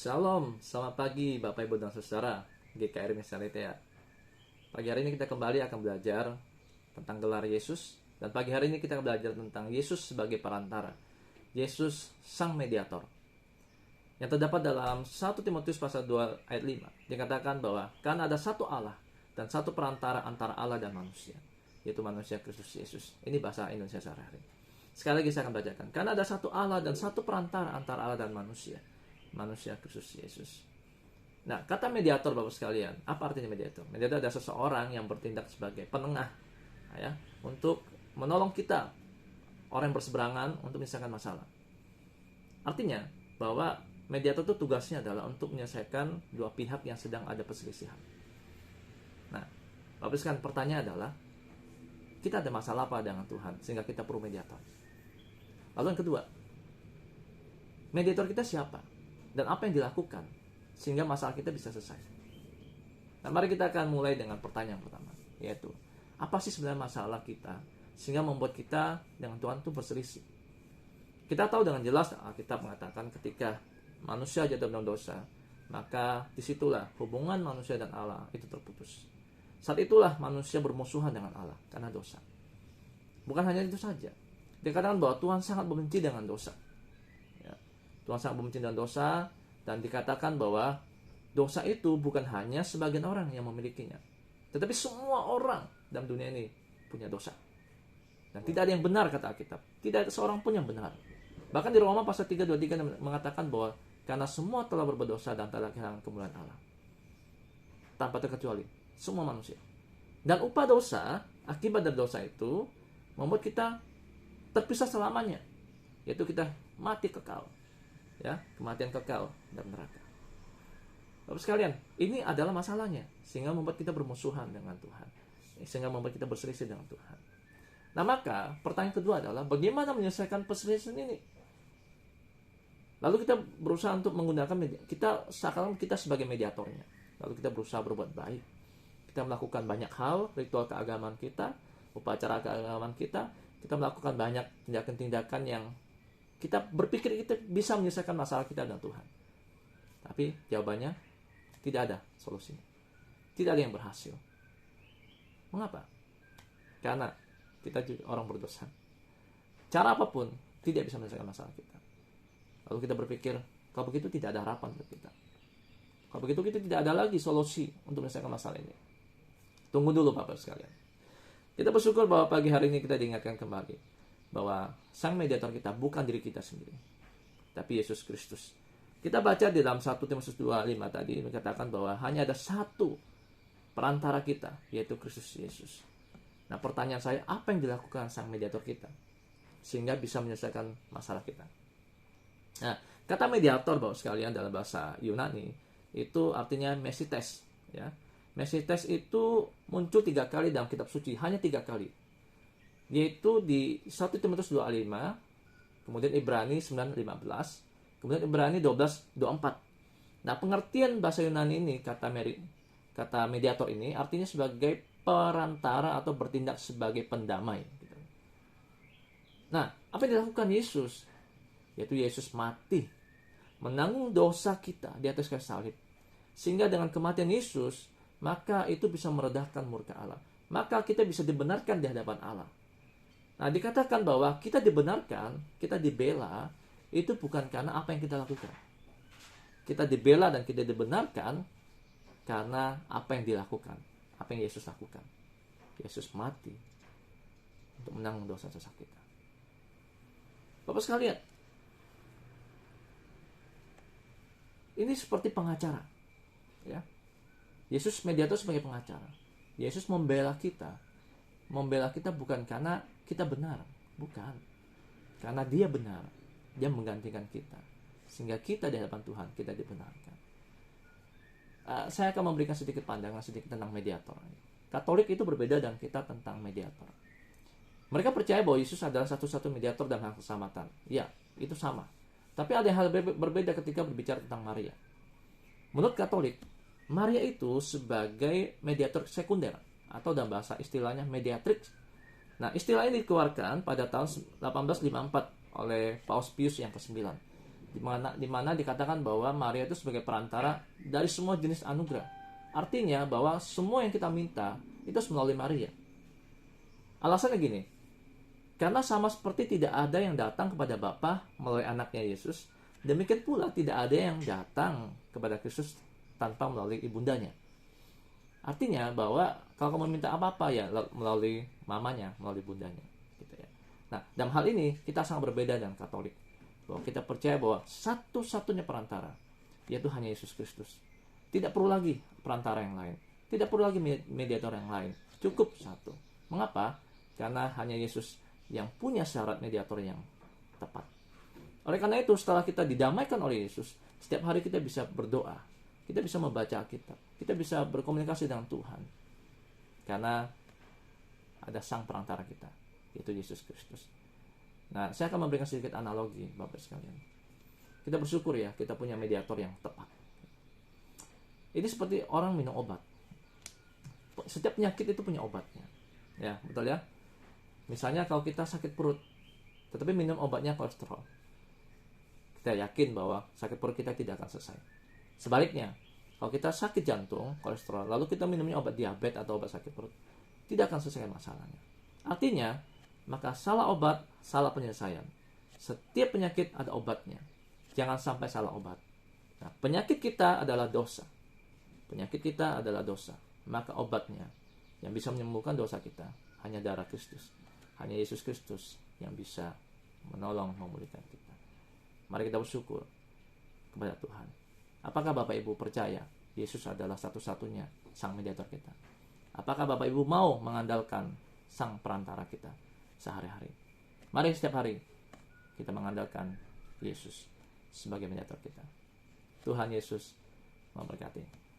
Shalom, selamat pagi Bapak Ibu dan Saudara GKR Misalitea. Pagi hari ini kita kembali akan belajar tentang gelar Yesus. Dan pagi hari ini kita akan belajar tentang Yesus sebagai perantara, Yesus sang mediator. Yang terdapat dalam 1 Timotius pasal 2 ayat 5 dikatakan bahwa karena ada satu Allah dan satu perantara antara Allah dan manusia, yaitu manusia Kristus Yesus. Ini bahasa Indonesia sehari-hari. Sekali lagi saya akan bacakan. Karena ada satu Allah dan satu perantara antara Allah dan manusia Kristus Yesus. Nah, kata mediator Bapak sekalian, apa artinya mediator? Mediator adalah seseorang yang bertindak sebagai penengah, ya, untuk menolong kita, orang yang berseberangan, untuk menyelesaikan masalah. Artinya bahwa mediator itu tugasnya adalah untuk menyelesaikan dua pihak yang sedang ada perselisihan. Nah, Bapak sekalian, pertanyaan adalah, kita ada masalah apa dengan Tuhan sehingga kita perlu mediator? Lalu yang kedua, mediator kita siapa? Dan apa yang dilakukan sehingga masalah kita bisa selesai? Nah, mari kita akan mulai dengan pertanyaan pertama, yaitu apa sih sebenarnya masalah kita sehingga membuat kita dengan Tuhan itu berselisih? Kita tahu dengan jelas Alkitab mengatakan ketika manusia jatuh dalam dosa, maka disitulah hubungan manusia dan Allah itu terputus. Saat itulah manusia bermusuhan dengan Allah karena dosa. Bukan hanya itu saja, dikatakan bahwa Tuhan sangat membenci dengan dosa. Tuhan sangat membenci dengan dosa, dan dikatakan bahwa dosa itu bukan hanya sebagian orang yang memilikinya, tetapi semua orang dalam dunia ini punya dosa. Dan tidak ada yang benar, kata Alkitab. Tidak ada seorang pun yang benar. Bahkan di Roma pasal 3:23 mengatakan bahwa karena semua telah berbuat dosa dan telah kehilangan kemuliaan Allah. Tanpa terkecuali, semua manusia. Dan upah dosa, akibat dari dosa itu, membuat kita terpisah selamanya, yaitu kita mati kekal. Ya, kematian kekal dan neraka. Bapak sekalian, ini adalah masalahnya sehingga membuat kita bermusuhan dengan Tuhan, sehingga membuat kita berselisih dengan Tuhan. Nah, maka pertanyaan kedua adalah bagaimana menyelesaikan perselisihan ini? Lalu kita berusaha untuk menggunakan kita seakan kita sebagai mediatornya. Lalu kita berusaha berbuat baik. Kita melakukan banyak hal, ritual keagamaan kita, upacara keagamaan kita melakukan banyak tindakan-tindakan yang kita berpikir kita bisa menyelesaikan masalah kita dengan Tuhan. Tapi jawabannya tidak ada solusinya. Tidak ada yang berhasil. Mengapa? Karena kita juga orang berdosa. Cara apapun tidak bisa menyelesaikan masalah kita. Lalu kita berpikir, kalau begitu tidak ada harapan buat kita. Kalau begitu kita tidak ada lagi solusi untuk menyelesaikan masalah ini. Tunggu dulu Bapak sekalian. Kita bersyukur bahwa pagi hari ini kita diingatkan kembali bahwa sang mediator kita bukan diri kita sendiri, tapi Yesus Kristus. Kita baca di dalam 1 Timotius 2:5 tadi dikatakan bahwa hanya ada satu perantara kita, yaitu Kristus Yesus. Nah, pertanyaan saya, apa yang dilakukan sang mediator kita sehingga bisa menyelesaikan masalah kita? Nah, kata mediator Bapak sekalian dalam bahasa Yunani itu artinya mesites, ya. Mesites itu muncul 3 kali dalam kitab suci, hanya 3 kali. Yaitu di 1 Timotius 2:5, kemudian Ibrani 9:15, kemudian Ibrani 12:24. Nah, pengertian bahasa Yunani ini, kata mediator ini artinya sebagai perantara atau bertindak sebagai pendamai. Nah, apa yang dilakukan Yesus? Yaitu Yesus mati, menanggung dosa kita di atas kayu salib. Sehingga dengan kematian Yesus, maka itu bisa meredahkan murka Allah. Maka kita bisa dibenarkan di hadapan Allah. Nah, dikatakan bahwa kita dibenarkan, kita dibela, itu bukan karena apa yang kita lakukan. Kita dibela dan kita dibenarkan karena apa yang dilakukan, apa yang Yesus lakukan. Yesus mati untuk menanggung dosa-dosa kita. Bapak sekalian, ini seperti pengacara, ya. Yesus mediator sebagai pengacara. Yesus membela kita bukan karena kita benar, bukan. Karena dia benar, dia menggantikan kita. Sehingga kita di hadapan Tuhan, kita dibenarkan. Saya akan memberikan sedikit pandangan sedikit tentang mediator. Katolik itu berbeda dengan kita tentang mediator. Mereka percaya bahwa Yesus adalah satu-satu mediator dan hal keselamatan. Ya, itu sama. Tapi ada hal berbeda ketika berbicara tentang Maria. Menurut Katolik, Maria itu sebagai mediator sekunder, atau dalam bahasa istilahnya mediatrix. Nah, istilah ini dikeluarkan pada tahun 1854 oleh Paus Pius yang ke-9. di mana dikatakan bahwa Maria itu sebagai perantara dari semua jenis anugerah. Artinya bahwa semua yang kita minta itu harus melalui Maria. Alasannya gini, karena sama seperti tidak ada yang datang kepada Bapa melalui anaknya Yesus, demikian pula tidak ada yang datang kepada Kristus tanpa melalui ibundanya. Artinya bahwa kalau kamu minta apa-apa ya melalui mamanya, melalui bundanya, gitu ya. Nah, dalam hal ini kita sangat berbeda dengan Katolik. Bahwa kita percaya bahwa satu-satunya perantara yaitu hanya Yesus Kristus. Tidak perlu lagi perantara yang lain. Tidak perlu lagi mediator yang lain. Cukup satu. Mengapa? Karena hanya Yesus yang punya syarat mediator yang tepat. Oleh karena itu, setelah kita didamaikan oleh Yesus, setiap hari kita bisa berdoa, kita bisa membaca Alkitab, kita bisa berkomunikasi dengan Tuhan. Karena ada sang perantara kita, yaitu Yesus Kristus. Nah, saya akan memberikan sedikit analogi, Bapak sekalian. Kita bersyukur ya, kita punya mediator yang tepat. Ini seperti orang minum obat. Setiap penyakit itu punya obatnya. Ya, betul ya? Misalnya kalau kita sakit perut, tetapi minum obatnya kolesterol, kita yakin bahwa sakit perut kita tidak akan selesai. Sebaliknya, kalau kita sakit jantung, kolesterol, lalu kita minumnya obat diabetes atau obat sakit perut, tidak akan selesai masalahnya. Artinya, maka salah obat, salah penyelesaian. Setiap penyakit ada obatnya. Jangan sampai salah obat. Nah, penyakit kita adalah dosa. Penyakit kita adalah dosa. Maka obatnya yang bisa menyembuhkan dosa kita hanya darah Kristus. Hanya Yesus Kristus yang bisa menolong memulihkan kita. Mari kita bersyukur kepada Tuhan. Apakah Bapak Ibu percaya Yesus adalah satu-satunya sang mediator kita? Apakah Bapak Ibu mau mengandalkan sang perantara kita sehari-hari? Mari setiap hari kita mengandalkan Yesus sebagai mediator kita. Tuhan Yesus memberkati.